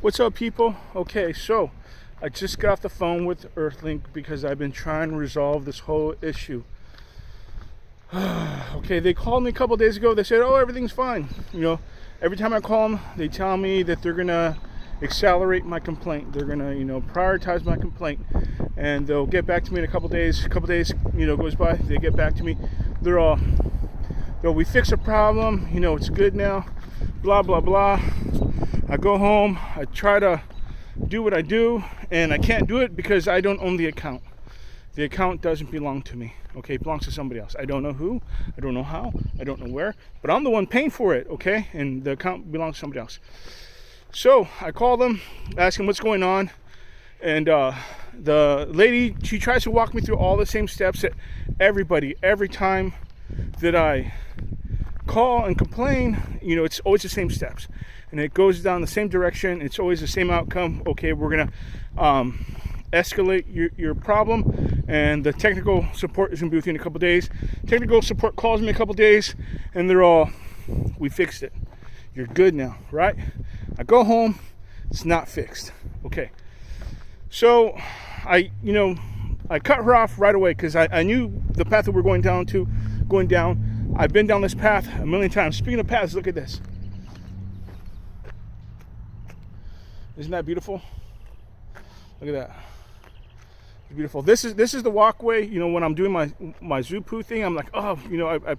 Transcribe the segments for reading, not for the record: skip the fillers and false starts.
What's up, people? Okay, so I just got off the phone with EarthLink because I've been trying to resolve this whole issue. Okay, they called me a couple days ago. They said, oh, everything's fine. Every time I call them, they tell me that they're gonna accelerate my complaint. They're gonna, prioritize my complaint, and they'll get back to me in a couple days. A couple days, goes by. They get back to me. They're all, we fixed a problem. It's good now. Blah blah blah. I go home. I try to do what I do, and I can't do it because I don't own the account. The account doesn't belong to me. Okay, it belongs to somebody else. I don't know who, I don't know how, I don't know where, but I'm the one paying for it, okay? And the account belongs to somebody else. So I call them, ask them what's going on, and the lady, she tries to walk me through all the same steps that everybody, every time that I call and complain, it's always the same steps. And it goes down the same direction. It's always the same outcome. Okay, we're gonna escalate your problem, and the technical support is gonna be with you in a couple days. Technical support calls me a couple days, and they're all, we fixed it. You're good now, right? I go home, it's not fixed. Okay, so I cut her off right away because I knew the path that we're going down. I've been down this path a million times. Speaking of paths, look at this. Isn't that beautiful? Look at that. It's beautiful. This is the walkway. When I'm doing my zoo poo thing, I'm like, oh, I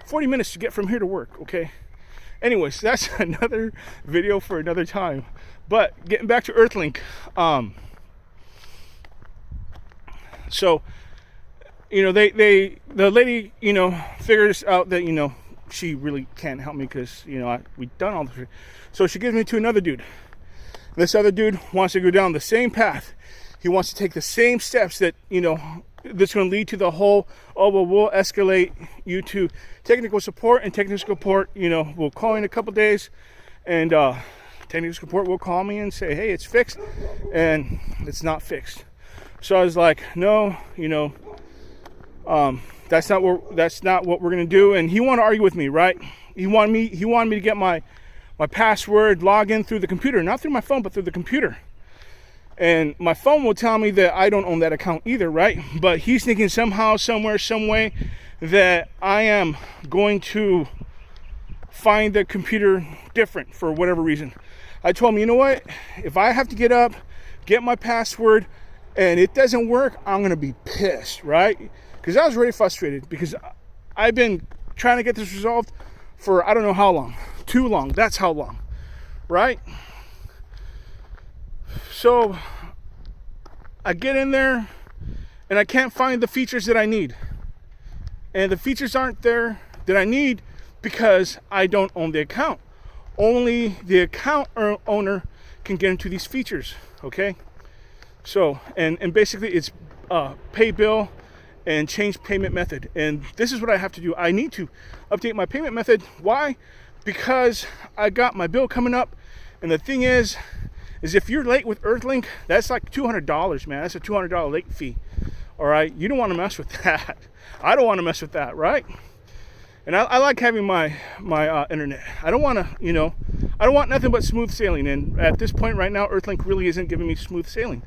40 minutes to get from here to work. Okay. Anyways, that's another video for another time. But getting back to EarthLink, so the lady figures out that she really can't help me because we've done all this. So she gives me to another dude. This other dude wants to go down the same path. He wants to take the same steps that, that's going to lead to the whole, oh, well, we'll escalate you to technical support, and technical support, we'll call in a couple days, and technical support will call me and say, hey, it's fixed, and it's not fixed. So I was like, no, that's not what we're going to do. And he wanted to argue with me, right? He wanted me to get my password, log in through the computer, not through my phone, but through the computer. And my phone will tell me that I don't own that account either, right? But he's thinking somehow, somewhere, some way that I am going to find the computer different for whatever reason. I told him, you know what? If I have to get up, get my password, and it doesn't work, I'm going to be pissed, right? Because I was really frustrated because I've been trying to get this resolved for I don't know how long. Too long. That's how long, right? So I get in there and I can't find the features that I need, and the features aren't there that I need because I don't own the account. Only the account owner can get into these features. Okay, so and basically it's pay bill and change payment method, and this is what I have to do. I need to update my payment method. Why? Because I got my bill coming up, and the thing is if you're late with EarthLink, that's like $200, man. That's a $200 late fee. All right, you don't want to mess with that. I don't want to mess with that, right? And I like having my internet. I don't want to, I don't want nothing but smooth sailing. And at this point right now, EarthLink really isn't giving me smooth sailing.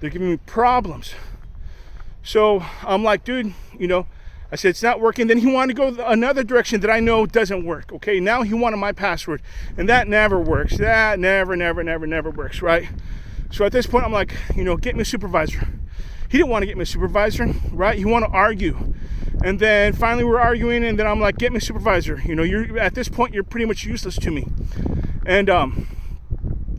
They're giving me problems. So I'm like, dude, I said, it's not working. Then he wanted to go another direction that I know doesn't work. Okay, now he wanted my password, and that never works. That never works, right? So at this point, I'm like, get me a supervisor. He didn't want to get me a supervisor, right? He wanted to argue. And then finally we're arguing, and then I'm like, get me a supervisor. You're at this point, you're pretty much useless to me. And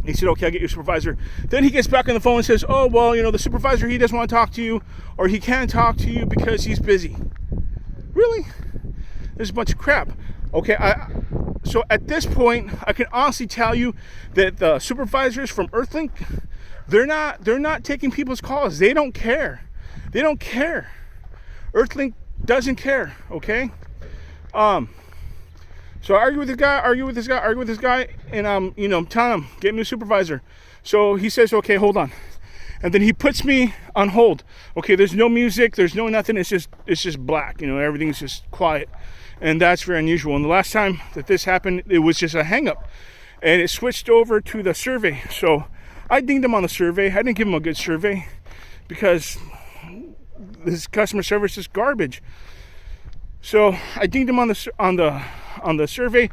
he said, okay, I'll get you a supervisor. Then he gets back on the phone and says, oh, well, the supervisor, he doesn't want to talk to you, or he can't talk to you because he's busy. Really? This is a bunch of crap. Okay, so at this point, I can honestly tell you that the supervisors from EarthLink, they're not taking people's calls. They don't care. They don't care. EarthLink doesn't care. Okay. So I argue with this guy, and I'm telling him, get me a supervisor. So he says, okay, hold on. And then he puts me on hold. Okay, there's no music, there's no nothing, it's just black, everything's just quiet. And that's very unusual. And the last time that this happened, it was just a hang up. and it switched over to the survey. So I dinged him on the survey. I didn't give him a good survey because this customer service is garbage. So I dinged him on the survey.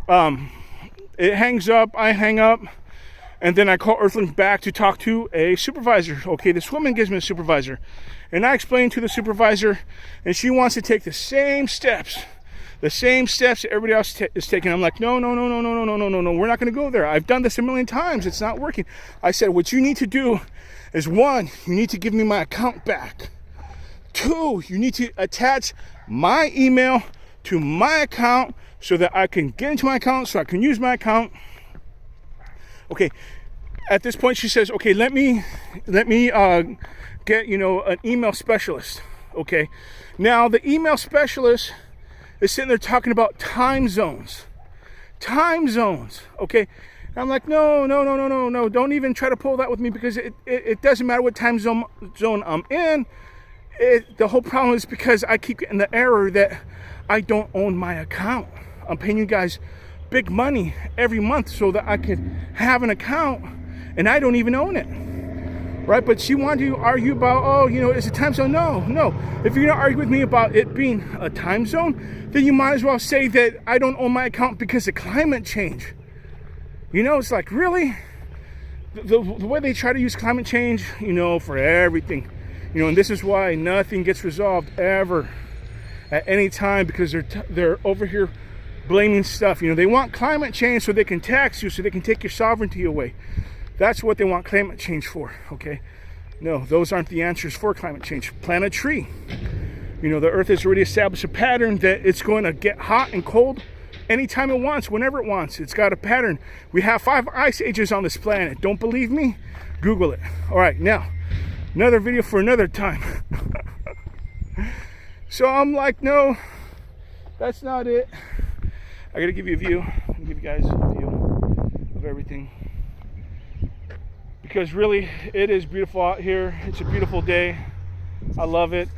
It hangs up. I hang up. And then I call EarthLink back to talk to a supervisor. Okay, this woman gives me a supervisor. And I explain to the supervisor, and she wants to take the same steps that everybody else is taking. I'm like, no, we're not going to go there. I've done this a million times. It's not working. I said, what you need to do is, 1, you need to give me my account back. 2, you need to attach my email to my account so that I can get into my account, so I can use my account. Okay, at this point she says, okay, let me get, an email specialist. Okay, now the email specialist is sitting there talking about time zones. Okay, and I'm like, no, don't even try to pull that with me, because it doesn't matter what time zone I'm in. The whole problem is because I keep getting the error that I don't own my account. I'm paying you guys big money every month so that I could have an account, and I don't even own it, right? But she wanted to argue about, it's a time zone. No. If you're gonna argue with me about it being a time zone, then you might as well say that I don't own my account because of climate change. It's like, really? The way they try to use climate change, for everything, and this is why nothing gets resolved ever at any time, because they're over here blaming stuff. They want climate change so they can tax you, so they can take your sovereignty away. That's what they want climate change for, okay? No, those aren't the answers for climate change. Plant a tree. The earth has already established a pattern that it's going to get hot and cold anytime it wants, whenever it wants. It's got a pattern. We have 5 ice ages on this planet. Don't believe me? Google it. All right, now, another video for another time. So I'm like, no, that's not it. I gotta give you a view. I'll give you guys a view of everything, because really it is beautiful out here. It's a beautiful day. I love it.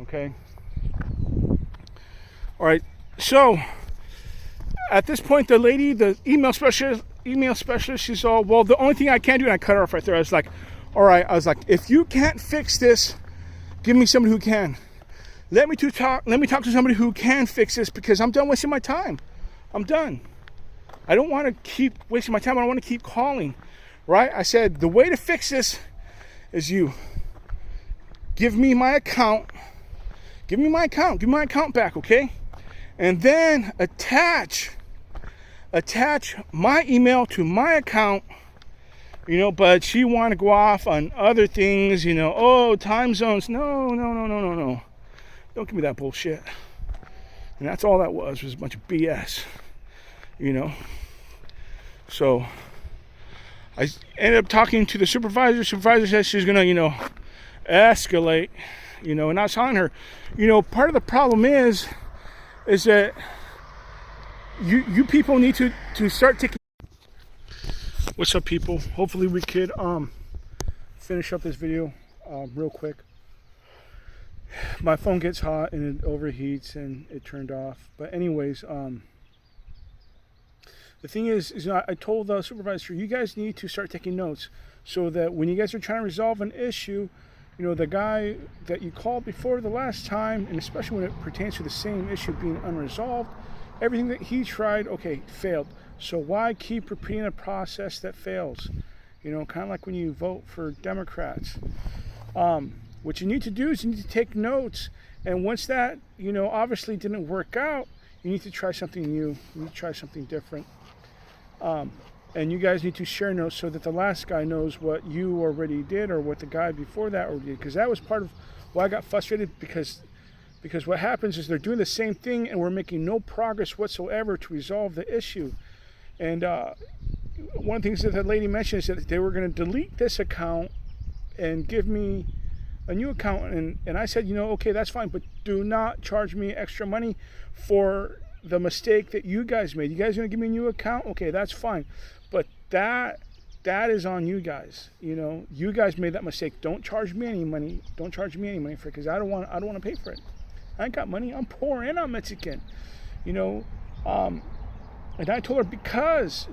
Okay. All right. So at this point, the lady, the email specialist, she's all, well, the only thing I can do, and I cut her off right there. I was like, all right. I was like, if you can't fix this, give me somebody who can. Let me talk to somebody who can fix this, because I'm done wasting my time. I'm done. I don't want to keep wasting my time. I don't want to keep calling, right? I said, the way to fix this is you give me my account. Give me my account back, okay? And then attach my email to my account, but she want to go off on other things, time zones. No. Don't give me that bullshit. And that's all that was a bunch of BS, So I ended up talking to the supervisor. Supervisor says she's gonna, escalate, and I was telling her, part of the problem is that you people need to start taking. What's up, people? Hopefully we could finish up this video real quick. My phone gets hot and it overheats and it turned off. But anyways, the thing is I told the supervisor, you guys need to start taking notes, so that when you guys are trying to resolve an issue, the guy that you called before the last time, and especially when it pertains to the same issue being unresolved, everything that he tried, okay, failed. So why keep repeating a process that fails? Kind of like when you vote for Democrats. What you need to do is you need to take notes, and once that, obviously didn't work out, you need to try something new. You need to try something different. And you guys need to share notes so that the last guy knows what you already did, or what the guy before that already did. Because that was part of why I got frustrated, because what happens is they're doing the same thing and we're making no progress whatsoever to resolve the issue. And one of the things that the lady mentioned is that they were going to delete this account and give me a new account, and I said, okay, that's fine, but do not charge me extra money for the mistake that you guys made. You guys are gonna give me a new account? Okay, that's fine, but that is on you guys. You guys made that mistake. Don't charge me any money. Don't charge me any money for it, because I don't want to pay for it. I ain't got money. I'm poor and I'm Mexican. And I told her, because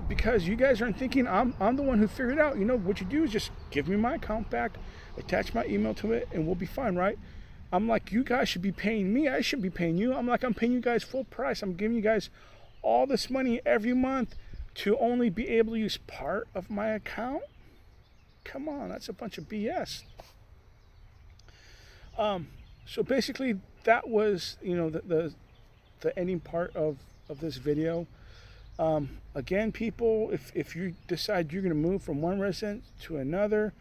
you guys aren't thinking I'm the one who figured it out. You know, what you do is just give me my account back, attach my email to it, and we'll be fine, right? I'm like, you guys should be paying me. I should be paying you. I'm like, I'm paying you guys full price. I'm giving you guys all this money every month to only be able to use part of my account. Come on, that's a bunch of BS. So basically, that was, you know, the ending part of this video. Again, people, if you decide you're going to move from one residence to another,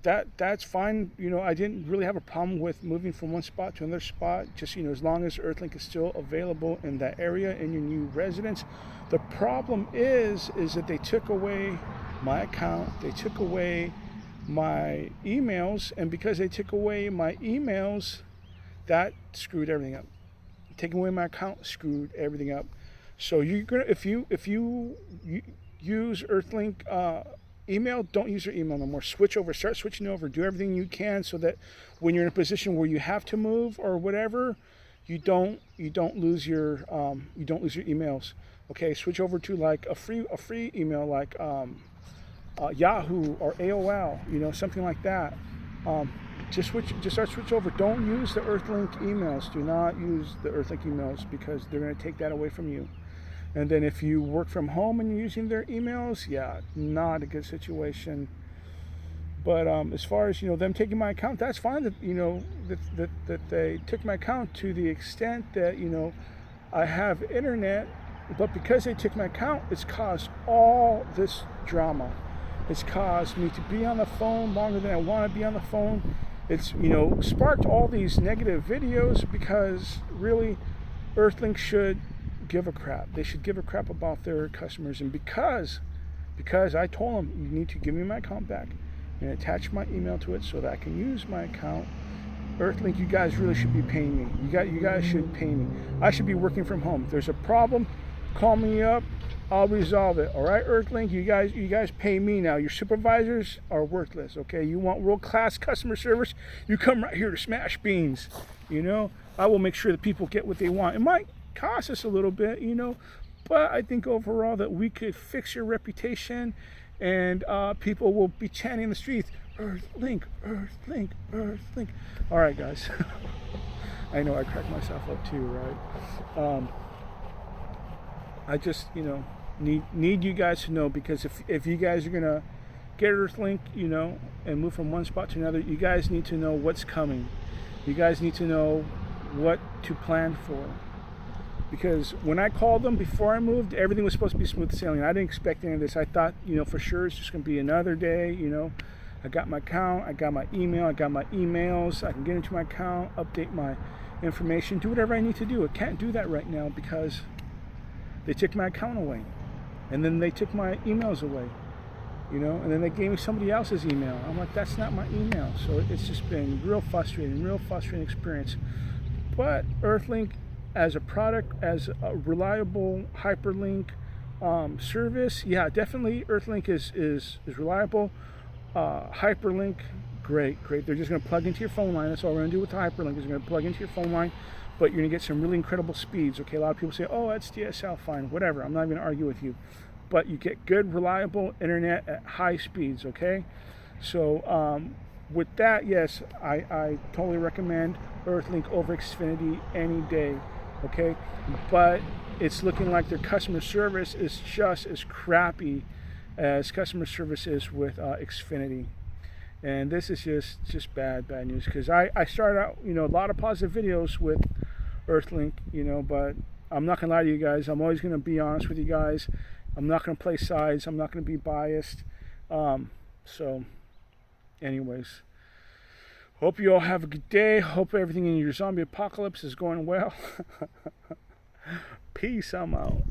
that's fine. You know, I didn't really have a problem with moving from one spot to another spot, just, you know, as long as EarthLink is still available in that area in your new residence. The problem is that they took away my account, they took away my emails, and because they took away my emails, that screwed everything up. Taking away my account screwed everything up. So you're gonna, if you use EarthLink email, don't use your email no more. Switch over, start switching over, do everything you can so that when you're in a position where you have to move or whatever, you don't lose your emails. Okay, switch over to like a free email like Yahoo or AOL, you know, something like that. Just start switch over. Don't use the EarthLink emails. Do not use the EarthLink emails because they're going to take that away from you. And then if you work from home and you're using their emails, yeah, not a good situation. But as far as, you know, them taking my account, that's fine. That, you know, that they took my account to the extent that, you know, I have internet, but because they took my account, it's caused all this drama. It's caused me to be on the phone longer than I want to be on the phone. It's, you know, sparked all these negative videos because really EarthLink should give a crap. They should give a crap about their customers. And because I told them, you need to give me my account back and attach my email to it so that I can use my account. EarthLink, you guys really should be paying me. You guys should pay me. I should be working from home. If there's a problem, call me up. I'll resolve it. All right, EarthLink, you guys pay me now. Your supervisors are worthless. Okay, you want world-class customer service? You come right here to Smash Beans. You know, I will make sure that people get what they want. It might cost us a little bit, you know, but I think overall that we could fix your reputation, and people will be chanting in the streets, EarthLink, EarthLink, EarthLink. All right, guys. I know I cracked myself up too, right? I just, you know, need you guys to know, because if you guys are gonna get EarthLink, you know, and move from one spot to another, you guys need to know what's coming. You guys need to know what to plan for. Because when I called them before I moved, everything was supposed to be smooth sailing. I didn't expect any of this. I thought, you know, for sure it's just going to be another day, you know. I got my account, I got my email, I got my emails. I can get into my account, update my information, do whatever I need to do. I can't do that right now because they took my account away. And then they took my emails away, you know. And then they gave me somebody else's email. I'm like, that's not my email. So it's just been real frustrating experience. But EarthLink, as a product, as a reliable hyperlink service, yeah, definitely EarthLink is reliable. Hyperlink, great. They're just going to plug into your phone line. That's all we're going to do with the hyperlink, is going to plug into your phone line, but you're going to get some really incredible speeds. Okay, a lot of people say, oh, that's DSL, fine, whatever. I'm not going to argue with you, but you get good, reliable internet at high speeds. Okay, so with that, yes, I totally recommend EarthLink over Xfinity any day. Okay, but it's looking like their customer service is just as crappy as customer service is with Xfinity, and this is just bad news. Because I started out, you know, a lot of positive videos with EarthLink, you know, but I'm not gonna lie to you guys. I'm always gonna be honest with you guys. I'm not gonna play sides. I'm not gonna be biased. So, anyways. Hope you all have a good day. Hope everything in your zombie apocalypse is going well. Peace, I'm out.